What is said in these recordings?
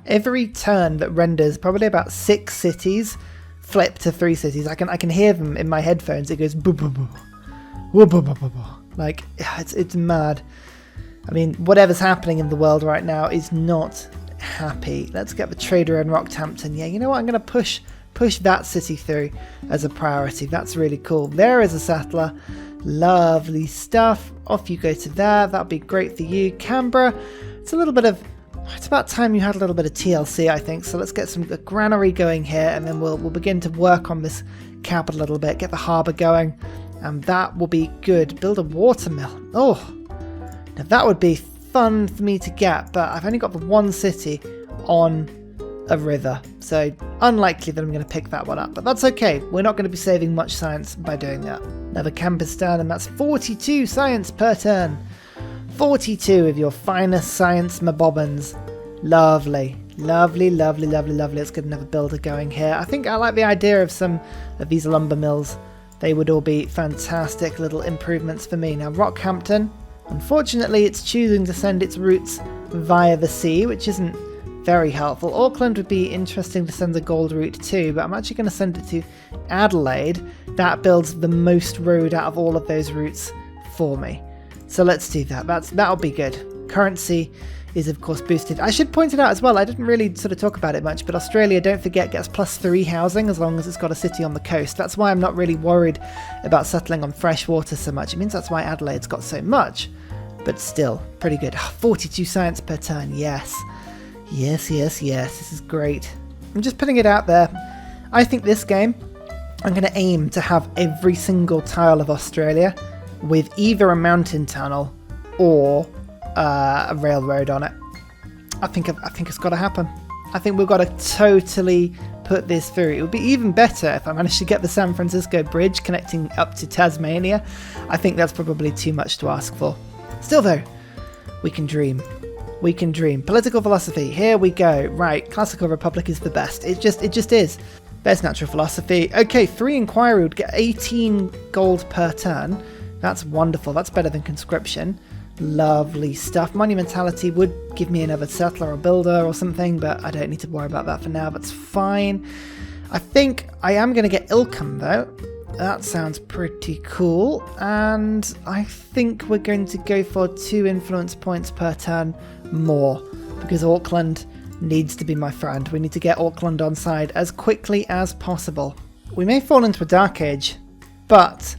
Every turn that renders probably about 6 cities flip to 3 cities. I can hear them in my headphones. It goes boo boo boo, woo boo boo boo boo. Like it's mad. I mean, whatever's happening in the world right now is not happy. Let's get the trader in Rockhampton. Yeah, you know what? I'm going to push that city through as a priority. That's really cool. There is a settler. Lovely stuff. Off you go to there. That'll be great for you. Canberra. It's about time you had a little bit of TLC, I think. So let's get some granary going here, and then we'll begin to work on this capital a little bit. Get the harbour going, and that will be good. Build a watermill. Oh, now that would be fun for me to get, but I've only got the one city on a river, so unlikely that I'm going to pick that one up. But that's okay. We're not going to be saving much science by doing that. Another campus turn, and that's 42 science per turn. 42 of your finest science mabobbins. Lovely. Lovely, lovely, lovely, lovely. Let's get another builder going here. I think I like the idea of some of these lumber mills. They would all be fantastic little improvements for me. Now, Rockhampton, unfortunately, it's choosing to send its routes via the sea, which isn't very helpful. Auckland would be interesting to send a gold route too, but I'm actually going to send it to Adelaide. That builds the most road out of all of those routes for me. So let's do that. That'll be good. Currency is of course boosted. I should point it out as well, I didn't really sort of talk about it much, but Australia, don't forget, gets +3 housing as long as it's got a city on the coast. That's why I'm not really worried about settling on fresh water so much. It means that's why Adelaide's got so much, but still pretty good. 42 science per turn. Yes. Yes, yes, yes. This is great. I'm just putting it out there. I think this game, I'm going to aim to have every single tile of Australia with either a mountain tunnel or a railroad on it. I think it's got to happen. I think we've got to totally put this through. It would be even better if I managed to get the San Francisco Bridge connecting up to Tasmania. I think that's probably too much to ask for. Still though, we can dream. We can dream. Political philosophy. Here we go. Right, classical republic is the best. It just is. There's natural philosophy. Okay, 3 inquiry would get 18 gold per turn. That's wonderful. That's better than conscription. Lovely stuff. Monumentality would give me another settler or builder or something, but I don't need to worry about that for now. That's fine. I think I am going to get Ilkham though. That sounds pretty cool. And I think we're going to go for 2 influence points per turn more, because Auckland needs to be my friend. We need to get Auckland on side as quickly as possible. We may fall into a dark age, but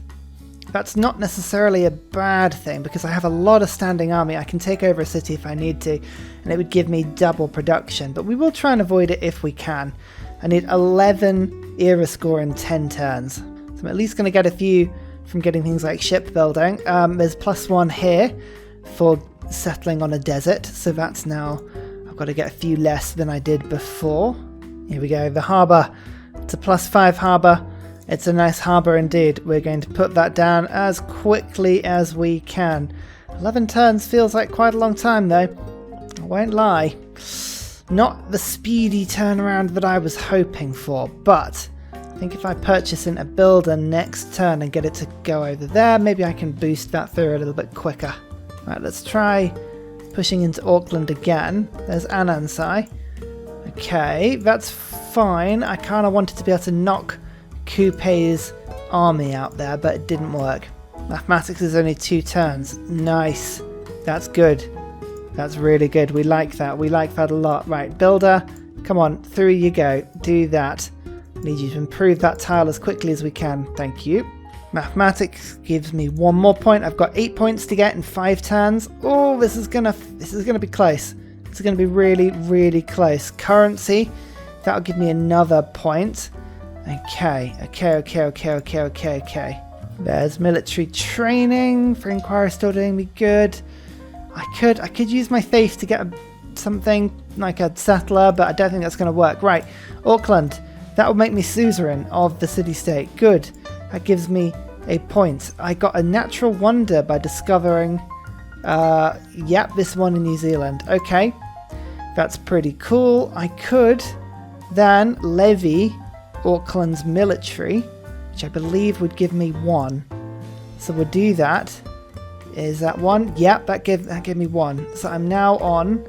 that's not necessarily a bad thing, because I have a lot of standing army. I can take over a city if I need to, and it would give me double production, but we will try and avoid it if we can. I need 11 era score in 10 turns, so I'm at least going to get a few from getting things like shipbuilding. There's +1 here for settling on a desert, so that's now, I've got to get a few less than I did before. Here we go, the harbour. It's a +5 harbour. It's a nice harbour indeed. We're going to put that down as quickly as we can. 11 turns feels like quite a long time though. I won't lie. Not the speedy turnaround that I was hoping for, but I think if I purchase in a builder next turn and get it to go over there, maybe I can boost that through a little bit quicker. Right, let's try pushing into Auckland again. There's Anansai. Okay, that's fine. I kind of wanted to be able to knock Coupe's army out there, but it didn't work. Mathematics is only 2 turns. Nice. That's good. That's really good. We like that. We like that a lot. Right, builder, come on, through you go. Do that. Need you to improve that tile as quickly as we can. Thank you. Mathematics gives me 1 more point. I've got 8 points to get in 5 turns. Oh, this is gonna be close. This is gonna be really, really close. Currency, that'll give me another point. Okay. There's military training for inquiry, still doing me good. I could use my faith to get something like a settler, but I don't think that's going to work. Right, Auckland, that will make me suzerain of the city-state. Good, that gives me a point. I got a natural wonder by discovering, this one in New Zealand. Okay, that's pretty cool. I could then levy Auckland's military, which I believe would give me 1. So we'll do that. Is that 1? Yep, that gave me 1. So I'm now on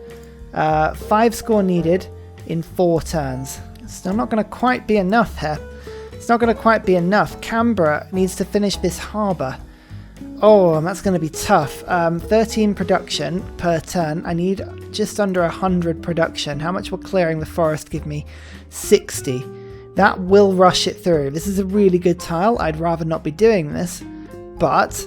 5 score needed in 4 turns. It's still not going to quite be enough here. It's not going to quite be enough. Canberra needs to finish this harbour. Oh, that's going to be tough. 13 production per turn. I need just under 100 production. How much will clearing the forest give me? 60. That will rush it through. This is a really good tile. I'd rather not be doing this. But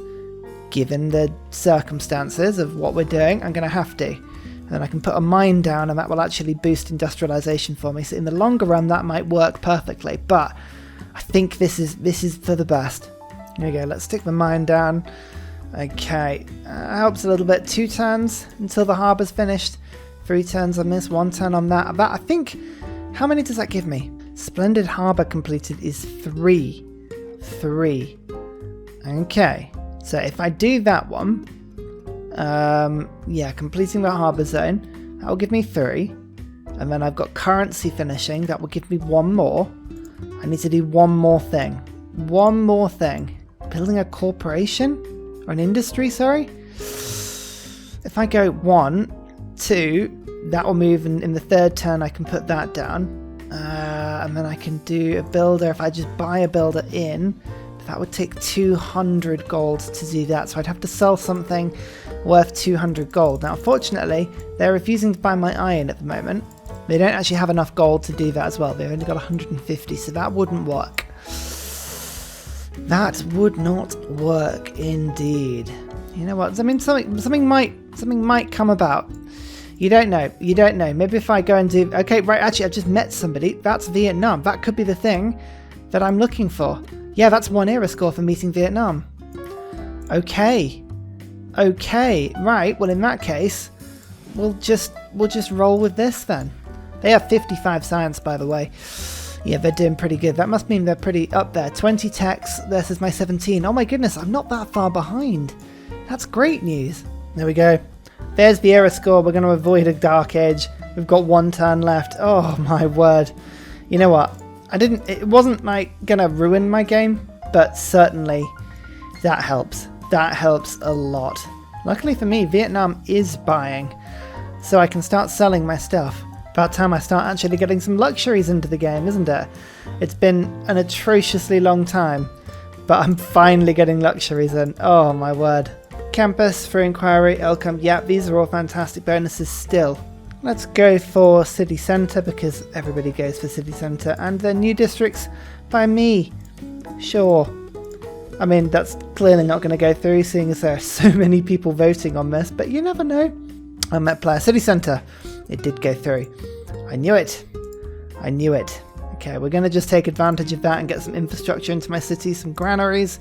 given the circumstances of what we're doing, I'm going to have to. And then I can put a mine down and that will actually boost industrialization for me. So in the longer run, that might work perfectly. But I think this is for the best. Here we go. Let's stick the mine down. Okay. Helps a little bit. 2 turns until the harbour's finished. 3 turns on this. 1 turn on that. But I think... How many does that give me? Splendid harbour completed is 3. 3. Okay. So if I do that one, yeah, completing the harbour zone, that will give me 3. And then I've got currency finishing, that will give me 1 more. I need to do 1 more thing. 1 more thing. Building a corporation? Or an industry, sorry? If I go 1, 2, that will move, and in the 3rd turn I can put that down. And then I can do a builder. If I just buy a builder in, that would take 200 gold to do that, so I'd have to sell something worth 200 gold. Now, unfortunately, they're refusing to buy my iron at the moment. They don't actually have enough gold to do that as well. They've only got 150, so that wouldn't work. That would not work indeed. You know what? I mean, something might come about. You don't know. You don't know. Maybe if I go and do... Okay, right, actually, I've just met somebody. That's Vietnam. That could be the thing that I'm looking for. Yeah, that's 1 era score for meeting Vietnam. Okay. Okay, right. Well, in that case, we'll just roll with this then. They have 55 science, by the way. Yeah, they're doing pretty good. That must mean they're pretty up there. 20 techs versus my 17. Oh my goodness, I'm not that far behind. That's great news. There we go. There's the era score. We're going to avoid a dark age. We've got 1 turn left. Oh my word. You know what? It wasn't like gonna ruin my game, but certainly that helps. That helps a lot. Luckily for me, Vietnam is buying, so I can start selling my stuff. About time I start actually getting some luxuries into the game, isn't it? It's been an atrociously long time, but I'm finally getting luxuries in. Oh my word. Campus for inquiry, Elcom. Yeah, these are all fantastic bonuses still. Let's go for city centre because everybody goes for city centre, and the new districts by me. Sure. I mean, that's clearly not going to go through seeing as there are so many people voting on this, but you never know. I met player city centre. It did go through. I knew it. I knew it. Okay, we're going to just take advantage of that and get some infrastructure into my city, some granaries.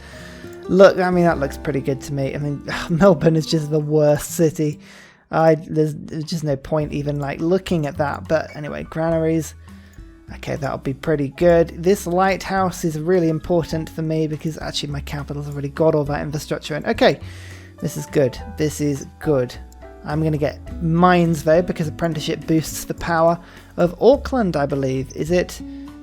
Look, I mean, that looks pretty good to me. I mean, Melbourne is just the worst city. There's just no point even like looking at that. But anyway, granaries. Okay, that'll be pretty good. This lighthouse is really important for me because actually my capital's already got all that infrastructure in. Okay, this is good. This is good. I'm going to get mines though because apprenticeship boosts the power of Auckland, I believe. Is it?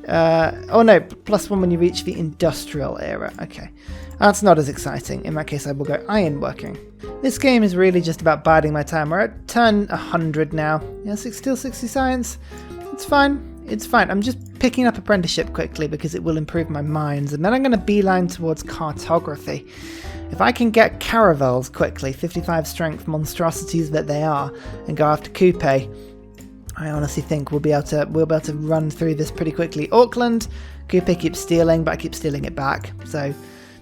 Oh no, +1 when you reach the industrial era. Okay, that's not as exciting. In that case, I will go ironworking. This game is really just about biding my time. We're at turn 100 now. Yeah, still 60 science. It's fine. It's fine. I'm just picking up apprenticeship quickly because it will improve my mines, and then I'm going to beeline towards cartography. If I can get caravels quickly, 55 strength monstrosities that they are, and go after Coupe, I honestly think we'll be able to run through this pretty quickly. Auckland, Coupe keeps stealing, but I keep stealing it back, so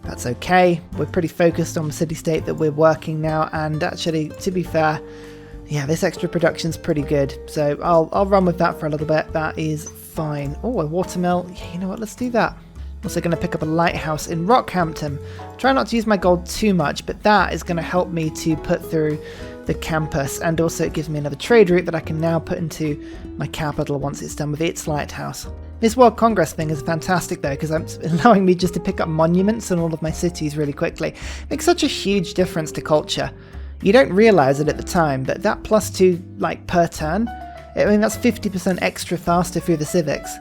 that's okay. We're pretty focused on the city-state that we're working now, and actually, to be fair, yeah, this extra production's pretty good, so I'll run with that for a little bit. That is fine. Oh, a watermill. Yeah, you know what? Let's do that. Also going to pick up a lighthouse in Rockhampton. Try not to use my gold too much, but that is going to help me to put through the campus, and also it gives me another trade route that I can now put into my capital once it's done with its lighthouse. This World Congress thing is fantastic though, because it's allowing me just to pick up monuments in all of my cities really quickly. It makes such a huge difference to culture. You don't realise it at the time, but that +2 like per turn, I mean that's 50% extra faster through the civics.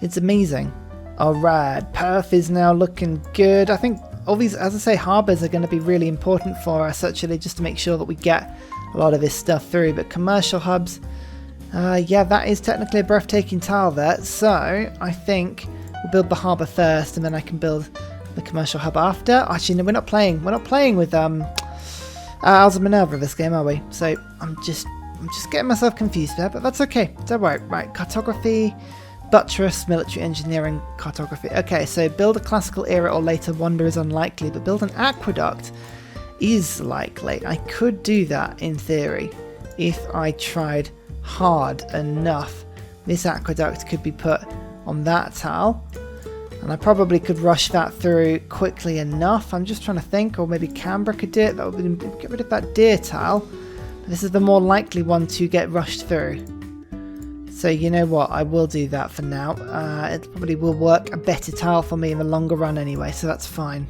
It's amazing. Alright, Perth is now looking good. I think all these, as I say, harbours are going to be really important for us actually, just to make sure that we get a lot of this stuff through. But commercial hubs, Yeah, that is technically a breathtaking tile there. So I think we'll build the harbour first, and then I can build the commercial hub after. Actually, no, we're not playing. We're not playing with Isles of Minerva this game, are we? So I'm just getting myself confused there, but that's okay. Don't worry. Right, cartography, buttress, military engineering, cartography. Okay, so build a classical era or later wonder is unlikely, but build an aqueduct is likely. I could do that in theory if I tried hard enough. This aqueduct could be put on that tile, and I probably could rush that through quickly enough. I'm just trying to think, or maybe Canberra could do it. That would get rid of that deer tile. This is the more likely one to get rushed through. So you know what, I will do that for now. It probably will work a better tile for me in the longer run anyway, so that's fine.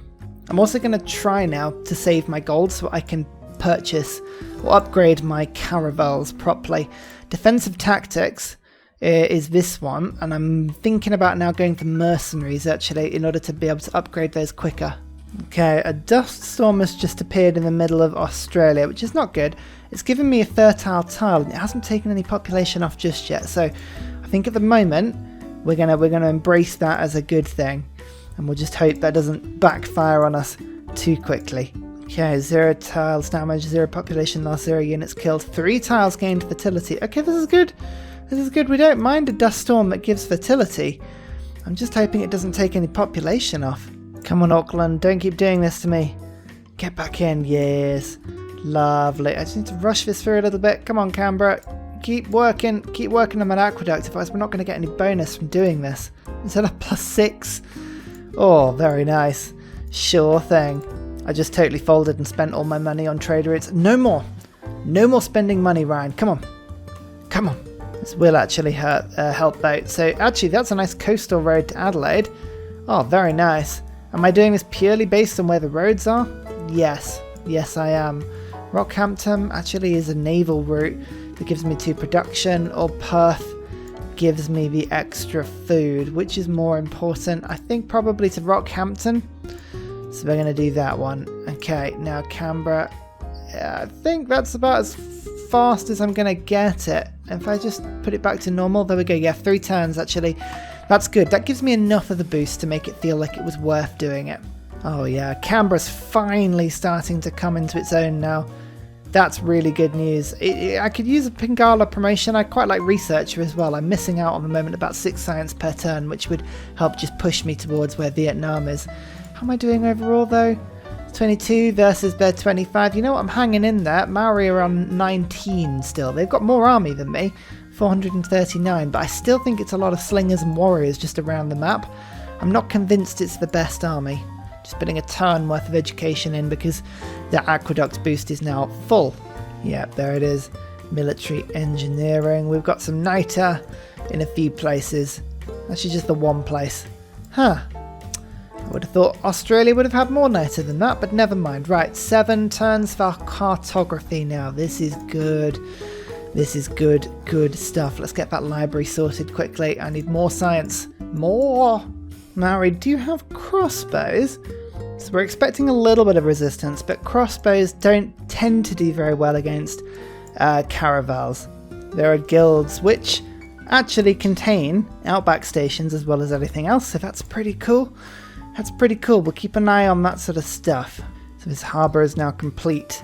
I'm also going to try now to save my gold so I can purchase or upgrade my caravels properly. Defensive tactics is this one, and I'm thinking about now going for mercenaries actually in order to be able to upgrade those quicker. Okay, a dust storm has just appeared in the middle of Australia, which is not good. It's given me a fertile tile and it hasn't taken any population off just yet, so I think at the moment we're gonna embrace that as a good thing, and we'll just hope that doesn't backfire on us too quickly. Okay, 0 tiles damage, 0 population loss, 0 units killed, 3 tiles gained fertility. Okay, this is good. This is good. We don't mind a dust storm that gives fertility. I'm just hoping it doesn't take any population off. Come on, Auckland, don't keep doing this to me. Get back in, yes. Lovely. I just need to rush this through a little bit. Come on, Canberra. Keep working on that aqueduct, otherwise we're not going to get any bonus from doing this. Is that a +6? Oh, very nice. Sure thing. I just totally folded and spent all my money on trader routes. No more. No more spending money, Ryan. Come on. Come on. This will actually help out. So actually, that's a nice coastal road to Adelaide. Oh, very nice. Am I doing this purely based on where the roads are? Yes. Yes, I am. Rockhampton actually is a naval route that gives me 2 production, or Perth gives me the extra food. Which is more important? I think probably to Rockhampton. So we're going to do that one. Okay, now Canberra. I think that's about as fast as I'm going to get it. If I just put it back to normal, there we go. Yeah, 3 turns actually. That's good. That gives me enough of the boost to make it feel like it was worth doing it. Oh yeah, Canberra's finally starting to come into its own now. That's really good news. I could use a Pingala promotion. I quite like Researcher as well. I'm missing out on the moment about 6 science per turn, which would help just push me towards where Vietnam is. How am I doing overall though? 22 versus their 25. You know what? I'm hanging in there. Maori are on 19 still. They've got more army than me, 439, but I still think it's a lot of slingers and warriors just around the map. I'm not convinced it's the best army. Just putting a ton worth of education in because the aqueduct boost is now full. Yeah, there it is. Military engineering. We've got some NITA in a few places. Actually just the one place. Huh. I would have thought Australia would have had more NITA than that, but never mind. Right, 7 turns for cartography now. This is good. This is good stuff. Let's get that library sorted quickly. I need more science. More! Maori, do you have crossbows? So we're expecting a little bit of resistance, but crossbows don't tend to do very well against caravels. There are guilds which actually contain outback stations as well as everything else, so that's pretty cool. That's pretty cool. We'll keep an eye on that sort of stuff. So this harbour is now complete.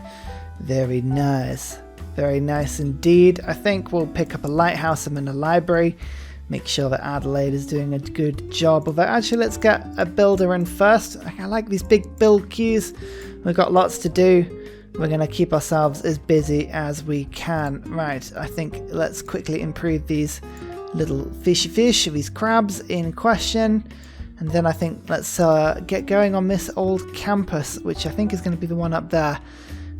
Very nice. Very nice indeed. I think we'll pick up a lighthouse and then a library. Make sure that Adelaide is doing a good job of it. Actually, let's get a builder in first. I like these big build queues. We've got lots to do. We're going to keep ourselves as busy as we can. Right, I think let's quickly improve these little fishy fish, these crabs in question. And then I think let's get going on this old campus, which I think is going to be the one up there.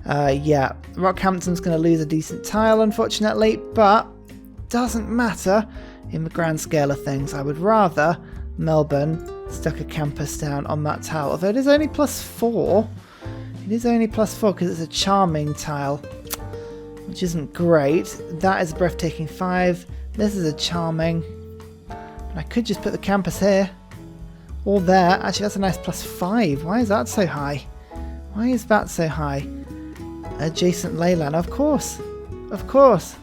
Yeah, Rockhampton's going to lose a decent tile, unfortunately, but doesn't matter in the grand scale of things. I would rather Melbourne stuck a campus down on that tile, although it is only +4. It is only +4 because it's a charming tile, which isn't great. That is a breathtaking 5. This is a charming. And I could just put the campus here or there. Actually, that's a nice +5. Why is that so high? Why is that so high? Adjacent leyland, of course. Of course.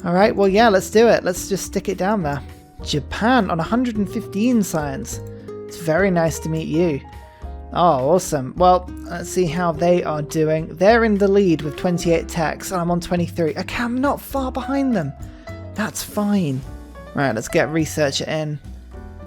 Alright, well yeah, let's do it. Let's just stick it down there. Japan on 115 science. It's very nice to meet you. Oh, awesome. Well, let's see how they are doing. They're in the lead with 28 techs, and I'm on 23. Okay, I'm not far behind them. That's fine. Right, let's get researcher in.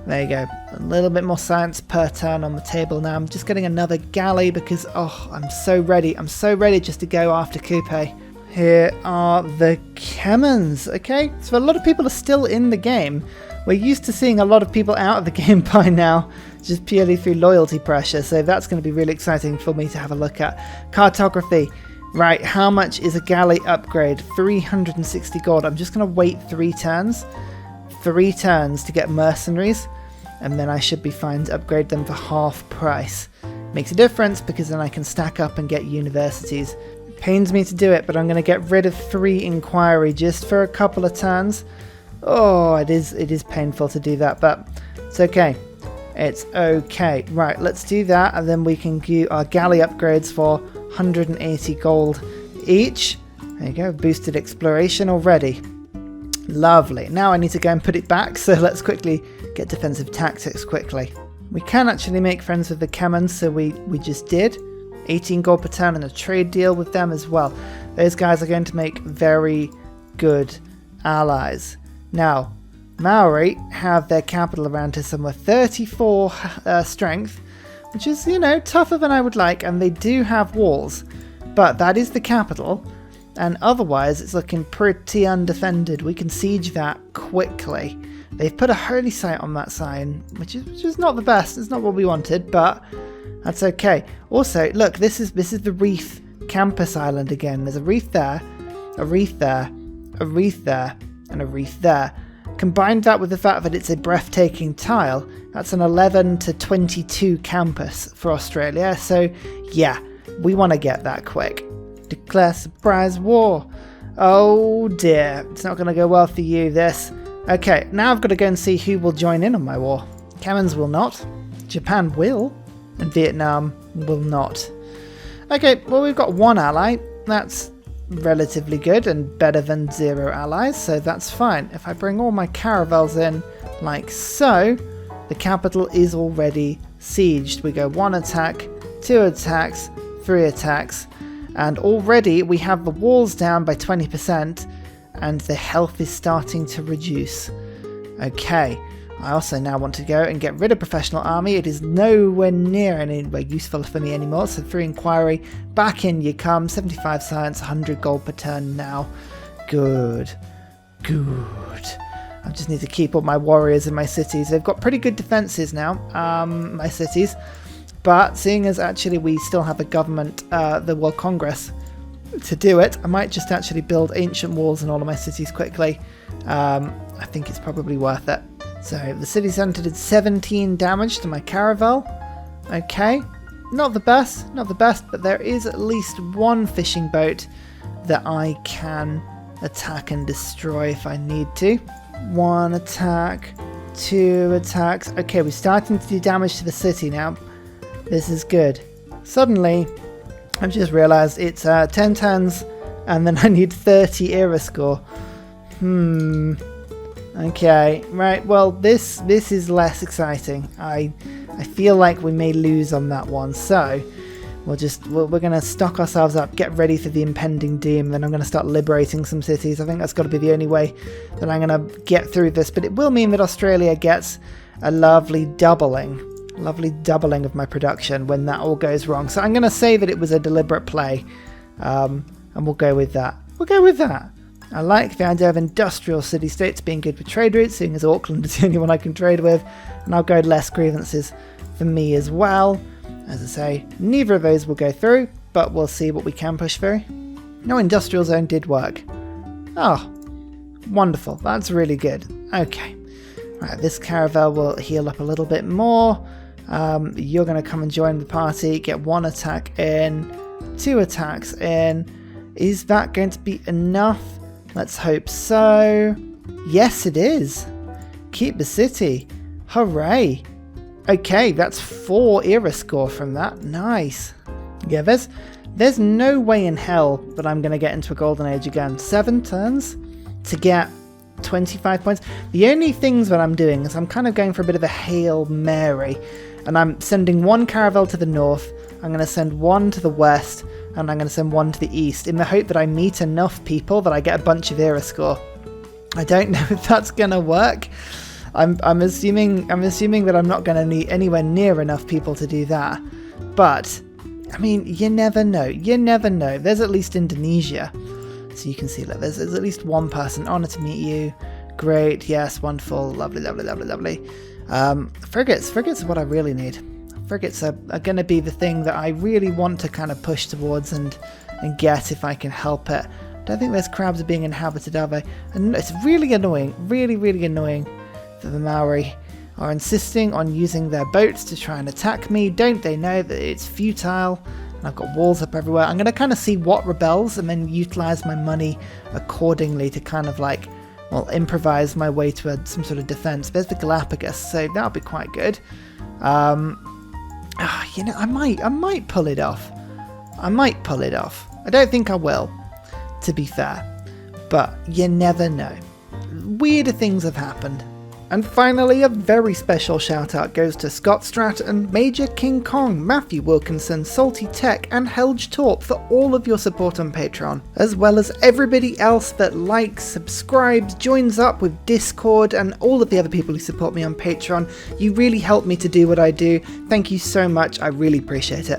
There you go. A little bit more science per turn on the table now. I'm just getting another galley because, oh, I'm so ready. I'm so ready just to go after Coupe. Here are the Kemmons. Okay, so a lot of people are still in the game. We're used to seeing a lot of people out of the game by now, just purely through loyalty pressure. So that's going to be really exciting for me to have a look at. Cartography. Right, how much is a galley upgrade? 360 gold. I'm just going to wait 3 turns. 3 turns to get mercenaries, and then I should be fine to upgrade them for half price. Makes a difference because then I can stack up and get universities. It pains me to do it, but I'm going to get rid of 3 inquiry just for a couple of turns. Oh, it is painful to do that, but it's okay. It's okay. Right, let's do that, and then we can do our galley upgrades for 180 gold each. There you go, boosted exploration already. Lovely. Now I need to go and put it back, so let's quickly get defensive tactics quickly. We can actually make friends with the Kemmons, so we just did. 18 gold per turn and a trade deal with them as well. Those guys are going to make very good allies. Now, Maori have their capital around to somewhere 34 strength, which is, you know, tougher than I would like, and they do have walls, but that is the capital, and otherwise it's looking pretty undefended. We can siege that quickly. They've put a holy site on that sign, which is not the best. It's not what we wanted, but that's okay. Also, look, this is the reef campus island again. There's a reef there, a reef there, a reef there, and a reef there. Combine that with the fact that it's a breathtaking tile, that's an 11 to 22 campus for Australia. So yeah, we want to get that quick. Declare surprise war. Oh dear, it's not going to go well for you, this. Okay, now I've got to go and see who will join in on my war. Kemmons will not. Japan will. And Vietnam will not. Okay, well, we've got 1 ally. That's relatively good and better than 0 allies, so that's fine. If I bring all my caravels in like so, the capital is already sieged. We go 1 attack, 2 attacks, 3 attacks, and already we have the walls down by 20% and the health is starting to reduce. Okay, I also now want to go and get rid of professional army. It is nowhere near anywhere useful for me anymore. So 3 inquiry, back in you come. 75 science, 100 gold per turn now. Good. Good. I just need to keep all my warriors in my cities. They've got pretty good defences now, my cities. But seeing as actually we still have a government, the World Congress, to do it, I might just actually build ancient walls in all of my cities quickly. I think it's probably worth it. So the city centre did 17 damage to my caravel. Okay, not the best, but there is at least 1 fishing boat that I can attack and destroy if I need to. 1 attack, 2 attacks. Okay, we're starting to do damage to the city now. This is good. Suddenly, I've just realised it's 10 turns and then I need 30 era score. Okay, right, well this is less exciting. I feel like we may lose on that one, so we're going to stock ourselves up, get ready for the impending doom, then I'm going to start liberating some cities. I think that's got to be the only way that I'm going to get through this, but it will mean that Australia gets a lovely doubling of my production when that all goes wrong. So I'm going to say that it was a deliberate play, and we'll go with that. I like the idea of industrial city-states being good for trade routes, seeing as Auckland is the only one I can trade with, and I'll go less grievances for me as well. As I say, neither of those will go through, but we'll see what we can push through. No, industrial zone did work. Oh, wonderful. That's really good. Okay. Right, this caravel will heal up a little bit more. You're going to come and join the party, get 1 attack in, 2 attacks in. Is that going to be enough? Let's hope so. Yes, it is. Keep the city. Hooray. Okay, that's 4 era score from that. Nice. Yeah, there's no way in hell that I'm going to get into a golden age again. 7 turns? to get 25 points. The only things that I'm doing is I'm kind of going for a bit of a Hail Mary, and I'm sending one caravel to the north, I'm going to send one to the west, and I'm going to send one to the east in the hope that I meet enough people that I get a bunch of era score. I don't know if that's going to work. I'm assuming that I'm not going to need anywhere near enough people to do that. But I mean, you never know. You never know. There's at least Indonesia. So you can see that there's at least one person. Honoured to meet you. Great. Yes. Wonderful. Lovely, lovely, lovely, lovely. Frigates. Frigates are what I really need. Frigates are going to be the thing that I really want to kind of push towards and get if I can help it. Don't think those crabs are being inhabited, are they? And it's really annoying. Really, really annoying that the Maori are insisting on using their boats to try and attack me. Don't they know that it's futile? And I've got walls up everywhere. I'm going to kind of see what rebels and then utilise my money accordingly to kind of like, well, improvise my way to some sort of defence. There's the Galapagos, so that'll be quite good. You know, I might pull it off. I might pull it off. I don't think I will, to be fair. But you never know. Weirder things have happened. And finally, a very special shout out goes to Scott Stratton, Major King Kong, Matthew Wilkinson, Salty Tech, and Helge Torp for all of your support on Patreon, as well as everybody else that likes, subscribes, joins up with Discord, and all of the other people who support me on Patreon. You really help me to do what I do. Thank you so much, I really appreciate it.